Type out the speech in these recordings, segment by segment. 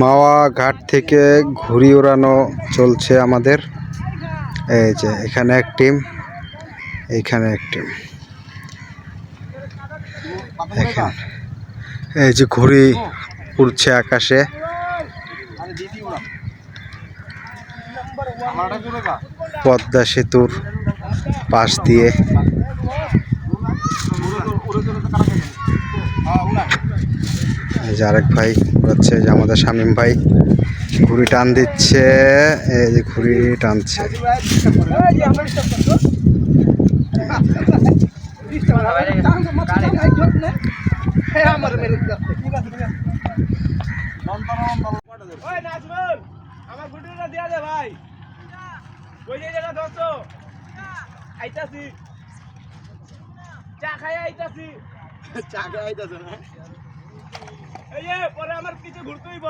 মাওয়া ঘাট থেকে ঘুড়ি ওড়ানো চলছে আমাদের। এই যে এখানে এক টিম, এইখানে এক টিম। এই যে ঘুড়ি উড়ছে আকাশে। পদ্মা সেতুর পাশ দিয়ে এই যে আরেক ভাই উড়াচ্ছে, যে আমাদের শামীম ভাই ঘুড়ি টান দিচ্ছে। এই যে ঘুড়ি টানছে। পরে আমার কিছু ঘুরতে হইব।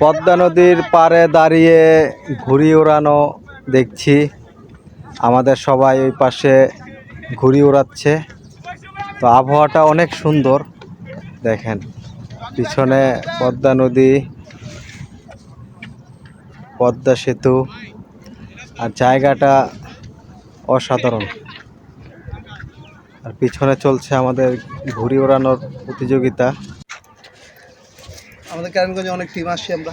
পদ্মা নদীর পাড়ে দাঁড়িয়ে ঘুড়ি ওড়ানো দেখছি। আমাদের সবাই ওই পাশে ঘুড়ি ওড়াচ্ছে। তো আবহাওয়াটা অনেক সুন্দর, দেখেন পিছনে পদ্মা নদী, পদ্মা সেতু, আর জায়গাটা অসাধারণ। আর পিছনে চলছে আমাদের ঘুড়ি ওড়ানোর প্রতিযোগিতা। আমাদের কেরানীগঞ্জে অনেক টিম আসছি আমরা।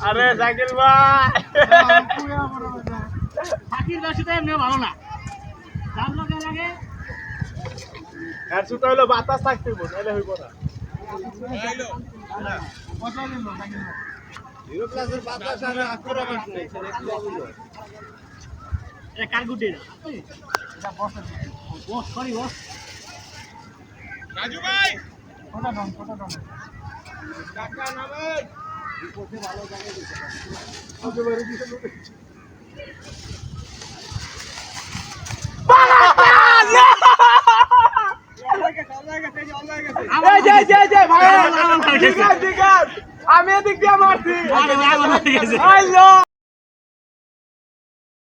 আরে জাকির ভাই, ফাঁকির বাসিতে এমনি ভালো না। দাম লাগে লাগে আর সুতা হলো বাতাস থাকতে হইব, নাহলে হইব না। হিরো প্লাসের বাতাস আর আক্রমণ নেই, সেটা বুঝলো। এটা কার গুটি না? এটা বস সরি বস। রাজু ভাই ছোটা ডন টাকা নামেন। বিপদে ভালো জায়গায় দিতে পারে। ওকে বারে দিতে লোকে। আমি এদিক দিয়ে মারছি।